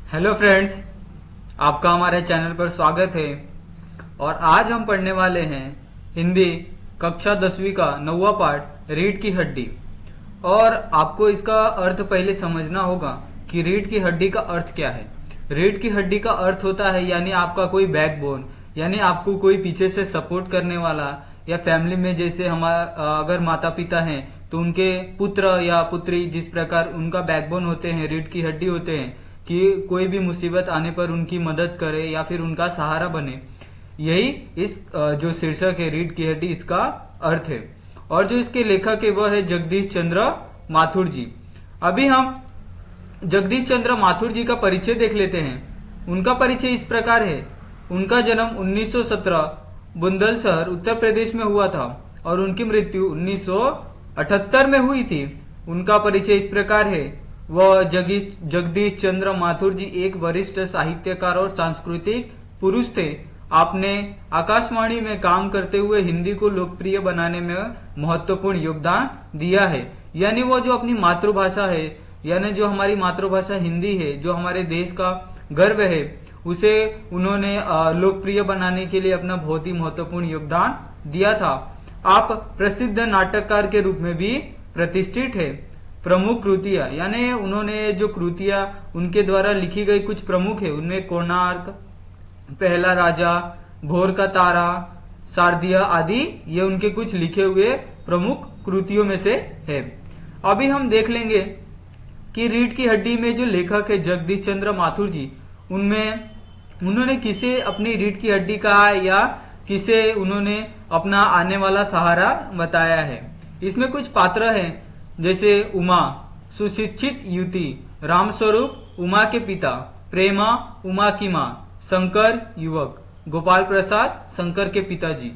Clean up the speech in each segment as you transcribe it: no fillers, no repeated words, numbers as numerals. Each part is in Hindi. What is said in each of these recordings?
हेलो फ्रेंड्स, आपका हमारे चैनल पर स्वागत है। और आज हम पढ़ने वाले हैं हिंदी कक्षा 10वीं का 9वां पाठ रीढ़ की हड्डी। और आपको इसका अर्थ पहले समझना होगा कि रीढ़ की हड्डी का अर्थ क्या है। रीढ़ की हड्डी का अर्थ होता है यानी आपका कोई बैकबोन, यानी आपको कोई पीछे से सपोर्ट करने वाला, या फैमिली में जैसे हमारा अगर माता पिता हैं तो उनके पुत्र या पुत्री जिस प्रकार उनका बैकबोन होते हैं, रीढ़ की हड्डी होते हैं, कि कोई भी मुसीबत आने पर उनकी मदद करे या फिर उनका सहारा बने। यही इस जो शीर्षक है रीढ़ की हड्डी, इसका अर्थ है। और जो इसके लेखक है वह है जगदीश चंद्र माथुर जी। अभी हम जगदीश चंद्र माथुर जी का परिचय देख लेते हैं। उनका परिचय इस प्रकार है। उनका जन्म 1917 बुंदलशहर उत्तर प्रदेश में हुआ था और उनकी मृत्यु 1978 में हुई थी। उनका परिचय इस प्रकार है। वह जगदीश चंद्र माथुर जी एक वरिष्ठ साहित्यकार और सांस्कृतिक पुरुष थे। आपने आकाशवाणी में काम करते हुए हिंदी को लोकप्रिय बनाने में महत्वपूर्ण योगदान दिया है। यानी वो जो अपनी मातृभाषा है, यानी जो हमारी मातृभाषा हिंदी है, जो हमारे देश का गर्व है, उसे उन्होंने लोकप्रिय बनाने के लिए अपना बहुत ही महत्वपूर्ण योगदान दिया था। आप प्रसिद्ध नाटककार के रूप में भी प्रतिष्ठित है। प्रमुख कृतियां, यानी उन्होंने जो कृतियां उनके द्वारा लिखी गई कुछ प्रमुख है, उनमें कोणार्क, पहला राजा, भोर का तारा, शारदिया आदि ये उनके कुछ लिखे हुए प्रमुख कृतियों में से है। अभी हम देख लेंगे कि रीढ़ की हड्डी में जो लेखक है जगदीश चंद्र माथुर जी, उनमें उन्होंने किसे अपनी रीढ़ की हड्डी कहा है या किसे उन्होंने अपना आने वाला सहारा बताया है। इसमें कुछ पात्र हैं, जैसे उमा सुशिक्षित युवती, रामस्वरूप उमा के पिता, प्रेमा उमा की माँ, शंकर युवक, गोपाल प्रसाद शंकर के पिताजी।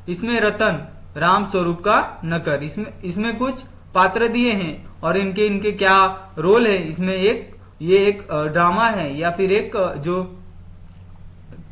इसमें रतन रामस्वरूप का नकर। इसमें कुछ पात्र दिए हैं और इनके इनके क्या रोल है। इसमें ये एक ड्रामा है या फिर एक जो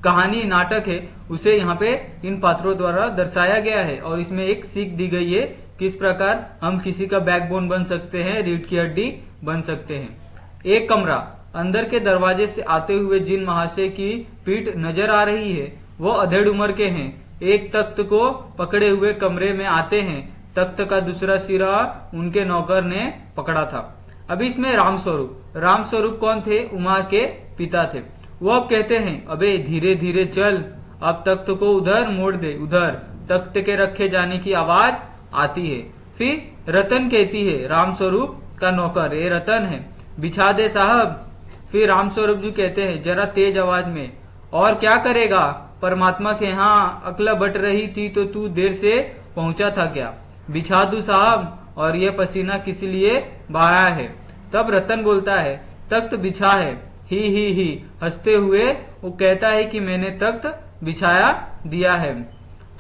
कहानी नाटक है, उसे यहाँ पे इन पात्रों द्वारा दर्शाया गया है। और इसमें एक सीख दी गई है किस प्रकार हम किसी का बैकबोन बन सकते हैं, रीढ़ की हड्डी बन सकते हैं। एक कमरा, अंदर के दरवाजे से आते हुए जिन महाशय की पीठ नजर आ रही है वो अधेड़ उम्र के हैं। एक तख्त को पकड़े हुए कमरे में आते हैं। तख्त का दूसरा सिरा उनके नौकर ने पकड़ा था। अभी इसमें रामस्वरूप कौन थे? उमा के पिता थे। वो अब कहते हैं, अबे धीरे धीरे चल, अब तख्त को उधर मोड़ दे, उधर। तख्त के रखे जाने की आवाज आती है। फिर रतन कहती है, रामस्वरूप का नौकर, ये रतन है, बिछा दे साहब। फिर रामस्वरूप जी कहते हैं जरा तेज आवाज में, और क्या करेगा, परमात्मा के यहाँ अकला बट रही थी तो तू देर से पहुंचा था क्या? बिछा दू साहब, और ये पसीना किस लिए बहाया है? तब रतन बोलता है, तख्त बिछा है। ही हंसते हुए वो कहता है कि मैंने तख्त बिछाया दिया है।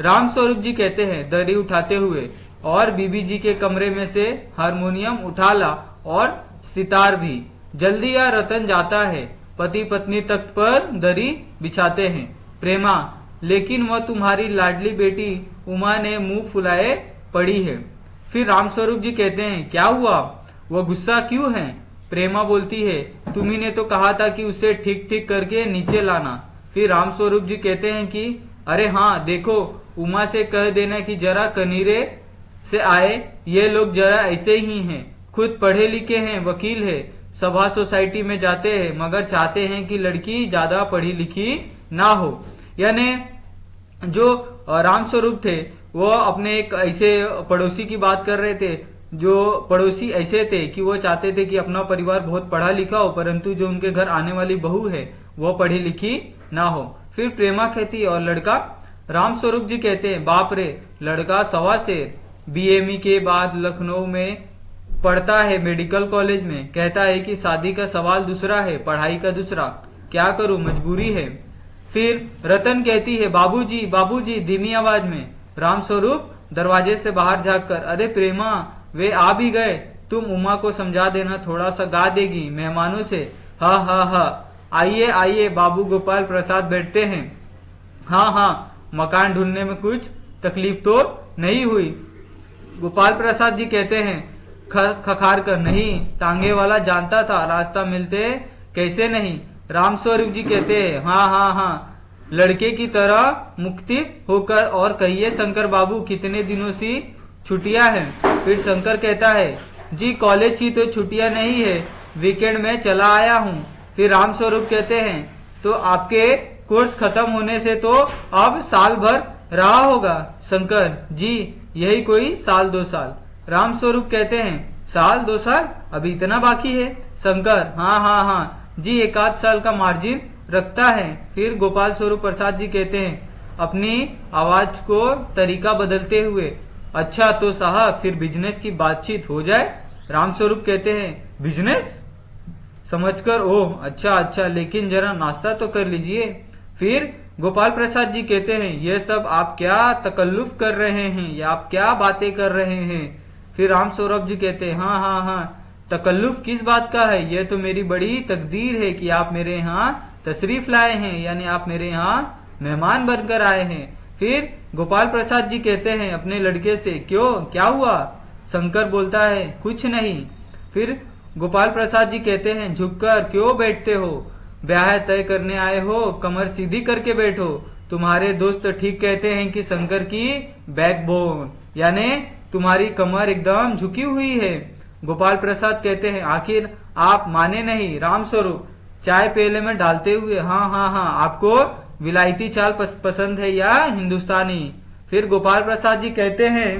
रामस्वरूप जी कहते हैं दरी उठाते हुए, और बीबी जी के कमरे में से हारमोनियम उठा ला और सितार भी। जल्दी या रतन जाता है। पति पत्नी तख्त पर दरी बिछाते हैं। प्रेमा, लेकिन वह तुम्हारी लाडली बेटी उमा ने मुंह फुलाए पड़ी है। फिर रामस्वरूप जी कहते हैं, क्या हुआ, वह गुस्सा क्यों है? प्रेमा बोलती है, तुम्ही ने तो कहा था कि उसे ठीक ठीक करके नीचे लाना। फिर रामस्वरूप जी कहते हैं कि अरे हाँ देखो, उमा से कह देना कि जरा कनीरे से आए, ये लोग जरा ऐसे ही हैं, खुद पढ़े लिखे हैं, वकील है, सभा सोसाइटी में जाते हैं, मगर चाहते हैं कि लड़की ज्यादा पढ़ी लिखी ना हो। यानी जो रामस्वरूप थे वो अपने एक ऐसे पड़ोसी की बात कर रहे थे, जो पड़ोसी ऐसे थे कि वो चाहते थे कि अपना परिवार बहुत पढ़ा लिखा हो, परंतु जो उनके घर आने वाली बहू है वो पढ़ी लिखी ना हो। फिर प्रेमा कहती है, और लड़का? रामस्वरूप जी कहते हैं, बाप रे, लड़का सवा शेर, बीएमई के बाद लखनऊ में पढ़ता है, मेडिकल कॉलेज में। कहता है कि शादी का सवाल दूसरा है, पढ़ाई का दूसरा, क्या करूं, मजबूरी है। फिर रतन कहती है, बाबूजी धीमी आवाज में। रामस्वरूप दरवाजे से बाहर झांककर, अरे प्रेमा, वे आ भी गए, तुम उमा को समझा देना, थोड़ा सा गा देगी मेहमानों से। हा, आइए आइए, बाबू गोपाल प्रसाद बैठते हैं। हाँ, मकान ढूंढने में कुछ तकलीफ तो नहीं हुई? गोपाल प्रसाद जी कहते हैं खखार कर, नहीं, तांगे वाला जानता था, रास्ता मिलते कैसे नहीं, रामस्वरूप जी कहते हैं हाँ हाँ हाँ लड़के की तरह मुक्ति होकर और कहिए शंकर बाबू कितने दिनों से छुट्टियां हैं। फिर शंकर कहता है जी कॉलेज की तो छुट्टियां नहीं है, वीकेंड में चला आया हूँ। फिर रामस्वरूप कहते हैं तो आपके कोर्स खत्म होने से तो अब साल भर रहा होगा। शंकर जी यही कोई साल 2 साल। रामस्वरूप कहते हैं साल 2 साल अभी इतना बाकी है। शंकर हाँ हाँ हाँ जी 1 आध साल का मार्जिन रखता है। फिर गोपाल स्वरूप प्रसाद जी कहते हैं अपनी आवाज को तरीका बदलते हुए अच्छा तो साहब फिर बिजनेस की बातचीत हो जाए। रामस्वरूप कहते हैं बिजनेस समझकर ओह अच्छा अच्छा लेकिन जरा नाश्ता तो कर लीजिए। फिर गोपाल प्रसाद जी कहते हैं ये सब आप क्या तकल्लुफ कर रहे हैं या आप क्या बातें कर रहे हैं। फिर रामस्वरूप जी कहते हैं हाँ हाँ हाँ तकल्लुफ किस बात का है, यह तो मेरी बड़ी तकदीर है कि आप मेरे यहाँ तशरीफ लाए हैं, यानी आप मेरे यहाँ मेहमान बनकर आए हैं। फिर गोपाल प्रसाद जी कहते हैं अपने लड़के से क्यों क्या हुआ। शंकर बोलता है कुछ नहीं। फिर गोपाल प्रसाद जी कहते हैं झुककर क्यों बैठते हो, ब्याह तय करने आए हो, कमर सीधी करके बैठो। तुम्हारे दोस्त ठीक कहते हैं कि शंकर की बैकबोन यानी तुम्हारी कमर एकदम झुकी हुई है। गोपाल प्रसाद कहते हैं आखिर आप माने नहीं। रामस्वरूप चाय पेले में डालते हुए हाँ हाँ हाँ आपको विलायती चाल पसंद है या हिंदुस्तानी। फिर गोपाल प्रसाद जी कहते हैं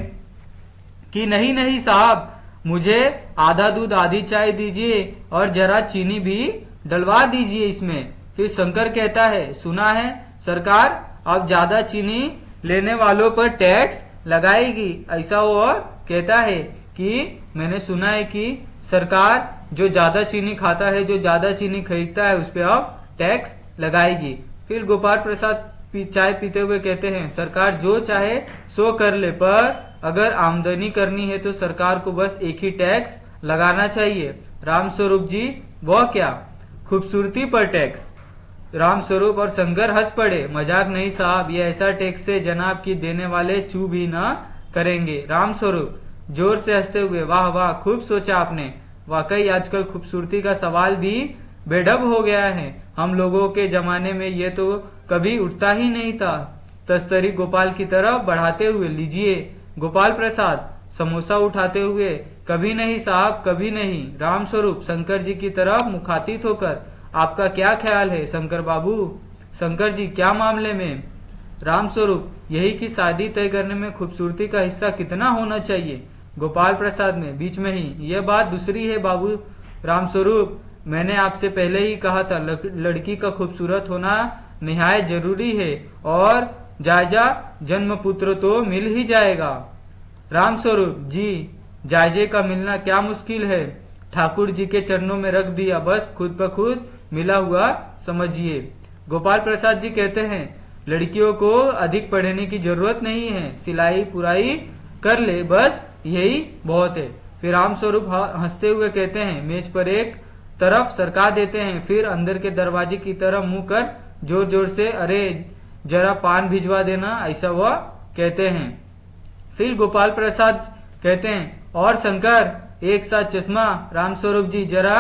कि नहीं नहीं साहब मुझे आधा दूध आधी चाय दीजिए और जरा चीनी भी डलवा दीजिए इसमें। फिर शंकर कहता है सुना है सरकार अब ज्यादा चीनी लेने वालों पर टैक्स लगाएगी। ऐसा वो कहता है कि मैंने सुना है कि सरकार जो ज्यादा चीनी खाता है जो ज्यादा चीनी खरीदता है उस पर अब टैक्स लगाएगी। फिर गोपाल प्रसाद चाय पीते हुए कहते हैं सरकार जो चाहे सो कर ले, पर अगर आमदनी करनी है तो सरकार को बस एक ही टैक्स लगाना चाहिए। रामस्वरूप जी वो क्या, खूबसूरती पर टैक्स। रामस्वरूप और शंकर हंस पड़े मजाक नहीं साहब ये ऐसा टैक्स है जनाब की देने वाले चू भी ना करेंगे। रामस्वरूप जोर से हंसते हुए वाह वाह खूब सोचा आपने, वाकई आजकल खूबसूरती का सवाल भी बेढब हो गया है, हम लोगों के जमाने में ये तो कभी उठता ही नहीं था। तस्तरी गोपाल की तरफ बढ़ाते हुए लीजिए। गोपाल प्रसाद समोसा उठाते हुए कभी नहीं साहब कभी नहीं। रामस्वरूप शंकर जी की तरफ मुखातिब होकर आपका क्या ख्याल है शंकर बाबू। शंकर जी क्या मामले में। रामस्वरूप यही कि शादी तय करने में खूबसूरती का हिस्सा कितना होना चाहिए। गोपाल प्रसाद में बीच में ही यह बात दूसरी है बाबू। रामस्वरूप मैंने आपसे पहले ही कहा था लड़की का खूबसूरत होना निहायत जरूरी है और जायजा जन्म पुत्र तो मिल ही जाएगा। रामस्वरूप जी जायजे का मिलना क्या मुश्किल है, ठाकुर जी के चरणों में रख दिया बस खुद ब खुद मिला हुआ समझिए। गोपाल प्रसाद जी कहते हैं लड़कियों को अधिक पढ़ने की जरूरत नहीं है, सिलाई पुराई कर ले बस यही बहुत है। फिर रामस्वरूप हंसते हुए कहते हैं मेज पर एक तरफ सरका देते हैं, फिर अंदर के दरवाजे की तरफ मुंह कर जोर जोर से अरे जरा पान भिजवा देना ऐसा वह कहते हैं। फिर गोपाल प्रसाद कहते हैं और शंकर एक साथ चश्मा। रामस्वरूप जी जरा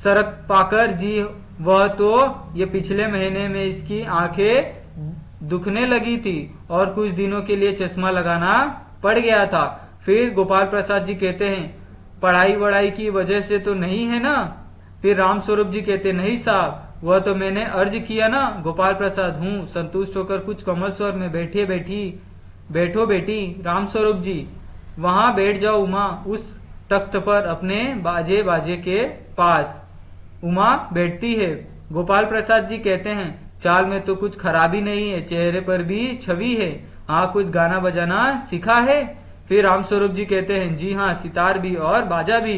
सरक पाकर जी वह तो ये पिछले महीने में इसकी आंखें दुखने लगी थी और कुछ दिनों के लिए चश्मा लगाना पड़ गया था। फिर गोपाल प्रसाद जी कहते हैं पढ़ाई वढ़ाई की वजह से तो नहीं है ना। फिर रामस्वरूप जी कहते नहीं साहब वह तो मैंने अर्ज किया ना। गोपाल प्रसाद हूँ संतुष्ट होकर कुछ कमल स्वर में बैठो बेटी। रामस्वरूप जी वहां बैठ जाओ उमा उस तख्त पर अपने बाजे के पास। उमा बैठती है। गोपाल प्रसाद जी कहते हैं चाल में तो कुछ खराबी नहीं है, चेहरे पर भी छवि है, हाँ कुछ गाना बजाना सीखा है। फिर रामस्वरूप जी कहते हैं जी हाँ सितार भी और बाजा भी।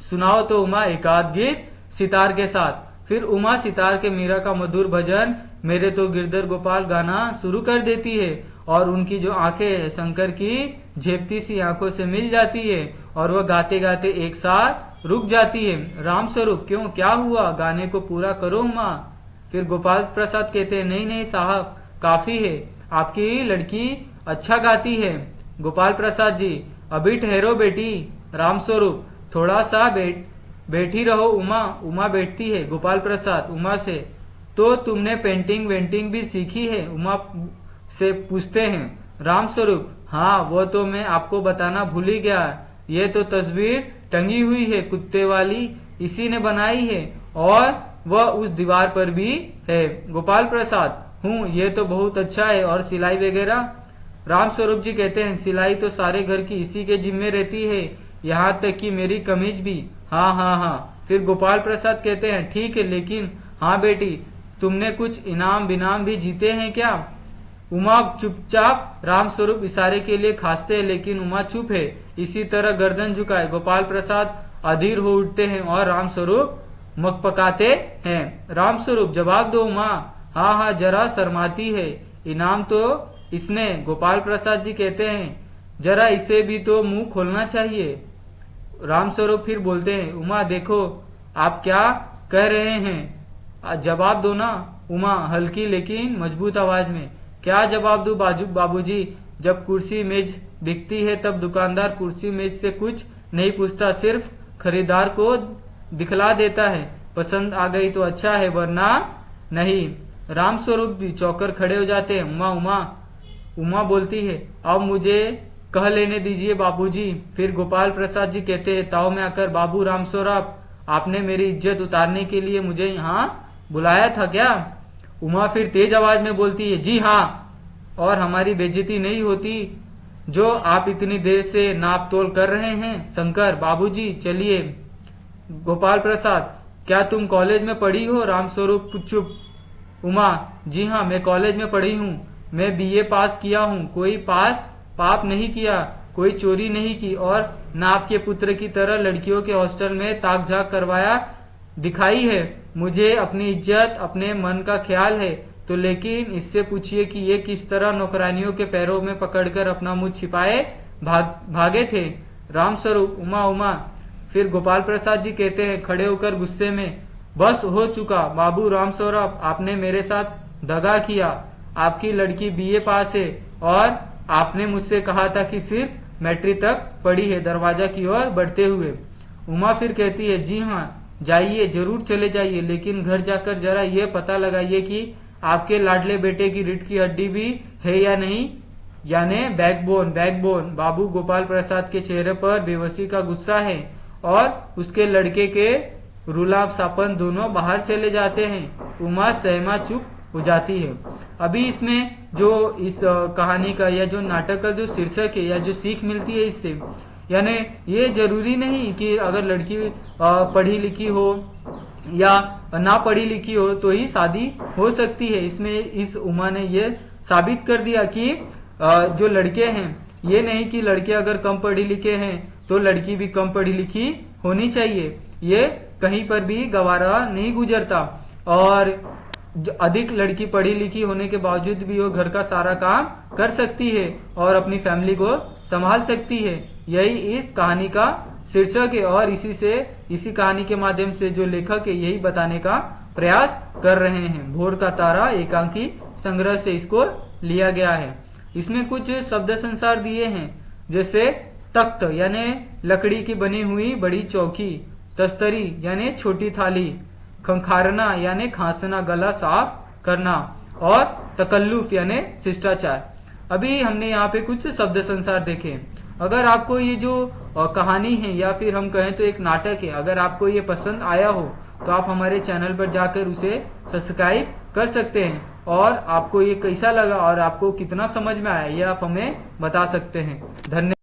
सुनाओ तो उमा एक आध गीत सितार के साथ। फिर उमा सितार के मीरा का मधुर भजन मेरे तो गिरधर गोपाल गाना शुरू कर देती है और उनकी जो आंखें है शंकर की झेपती सी आंखों से मिल जाती है और वह गाते गाते एक साथ रुक जाती है। रामस्वरूप क्यों क्या हुआ, गाने को पूरा करो उमा। फिर गोपाल प्रसाद कहते हैं नहीं नहीं साहब काफी है, आपकी लड़की अच्छा गाती है। गोपाल प्रसाद जी अभी ठहरो बेटी। रामस्वरूप थोड़ा सा बैठी रहो उमा। उमा बैठती है। गोपाल प्रसाद उमा से, तो तुमने पेंटिंग वेंटिंग भी सीखी है? उमा से पूछते हैं। रामस्वरूप, हाँ वो तो मैं आपको बताना भूल ही गया। ये तो तस्वीर टंगी हुई है कुत्ते वाली, इसी ने बनाई है और वह उस दीवार पर भी है। गोपाल प्रसाद, ये तो बहुत अच्छा है। और सिलाई वगैरह? रामस्वरूप जी कहते हैं, सिलाई तो सारे घर की इसी के जिम्मे रहती है, यहाँ तक कि मेरी कमीज भी। हाँ हाँ हाँ। फिर गोपाल प्रसाद कहते हैं, ठीक है, लेकिन हाँ बेटी, तुमने कुछ इनाम बिनाम भी जीते हैं क्या? उमा चुपचाप रामस्वरूप इशारे के लिए खांसते हैं, लेकिन उमा चुप है। इसी तरह गर्दन झुकाए गोपाल प्रसाद अधीर हो उठते हैं और रामस्वरूप मकपकाते हैं। रामस्वरूप, जवाब दो उमा। हाँ हाँ, जरा शर्माती है। इनाम तो इसने। गोपाल प्रसाद जी कहते हैं, जरा इसे भी तो मुंह खोलना चाहिए। रामस्वरूप फिर बोलते हैं, उमा देखो आप क्या कह रहे हैं, जवाब दो ना। उमा हल्की लेकिन मजबूत आवाज में, क्या जवाब दूं बाबूजी? जब कुर्सी मेज बिकती है तब दुकानदार कुर्सी मेज से कुछ नहीं पूछता, सिर्फ खरीदार को दिखला देता है। पसंद आ गई तो अच्छा है, वरना नहीं। रामस्वरूप भी चौकर खड़े हो जाते हैं। उमा बोलती है, अब मुझे कह लेने दीजिए बाबूजी। फिर गोपाल प्रसाद जी कहते हैं, ताव में आकर, बाबू रामस्वरूप, आपने मेरी इज्जत उतारने के लिए मुझे यहाँ बुलाया था क्या? उमा फिर तेज आवाज में बोलती है, जी हाँ, और हमारी बेइज्जती नहीं होती जो आप इतनी देर से नाप तोल कर रहे हैं। शंकर, बाबूजी चलिए। गोपाल प्रसाद, क्या तुम कॉलेज में पढ़ी हो? रामस्वरूप चुप। उमा, जी हाँ, मैं कॉलेज में पढ़ी हूँ, मैं बीए पास किया हूँ। कोई पाप नहीं किया, कोई चोरी नहीं की, और न आपके पुत्र की तरह लड़कियों के हॉस्टल में ताक झाक करवाया दिखाई है। मुझे अपनी इज्जत, अपने मन का ख्याल है तो, लेकिन इससे पूछिए कि ये किस तरह नौकरानियों के पैरों में पकड़कर अपना मुंह छिपाए भागे थे। रामस्वरूप, उमा। फिर गोपाल प्रसाद जी कहते हैं खड़े होकर गुस्से में, बस हो चुका बाबू रामस्वरूप, आपने मेरे साथ दगा किया। आपकी लड़की बीए पास है और आपने मुझसे कहा था कि सिर्फ मैट्रिक तक पढ़ी है। दरवाजा की ओर बढ़ते हुए उमा फिर कहती है, जी हाँ, जाइए, जरूर चले जाइए, लेकिन घर जाकर जरा ये पता लगाइए कि आपके लाडले बेटे की रीढ़ की हड्डी भी है या नहीं, यानी बैकबोन। बाबू गोपाल प्रसाद के चेहरे पर बेबसी का गुस्सा है और उसके लड़के के रुलाब सापन दोनों बाहर चले जाते हैं। उमा सहमा चुप हो जाती है। अभी इसमें जो इस कहानी का या जो नाटक का जो शीर्षक है या जो सीख मिलती है इससे, यानी ये जरूरी नहीं कि अगर लड़की पढ़ी लिखी हो या ना पढ़ी लिखी हो तो ही शादी हो सकती है। इसमें इस उमा ने ये साबित कर दिया कि जो लड़के हैं, ये नहीं कि लड़के अगर कम पढ़ी लिखे हैं तो लड़की भी कम पढ़ी लिखी होनी चाहिए। ये कहीं पर भी गवारा नहीं गुजरता। और अधिक लड़की पढ़ी लिखी होने के बावजूद भी वो घर का सारा काम कर सकती है और अपनी फैमिली को संभाल सकती है। यही इस कहानी का शीर्षक है और इसी कहानी के माध्यम से जो लेखक है यही बताने का प्रयास कर रहे हैं। भोर का तारा एकांकी संग्रह से इसको लिया गया है। इसमें कुछ शब्द संसार दिए हैं, जैसे तख्त यानी लकड़ी की बनी हुई बड़ी चौकी, तस्तरी यानी छोटी थाली, खंखारना यानी खांसना, गला साफ करना, और तकल्लुफ यानी शिष्टाचार। अभी हमने यहाँ पे कुछ शब्द संसार देखे। अगर आपको ये जो कहानी है या फिर हम कहें तो एक नाटक है, अगर आपको ये पसंद आया हो तो आप हमारे चैनल पर जाकर उसे सब्सक्राइब कर सकते हैं और आपको ये कैसा लगा और आपको कितना समझ में आया ये आप हमें बता सकते हैं। धन्यवाद।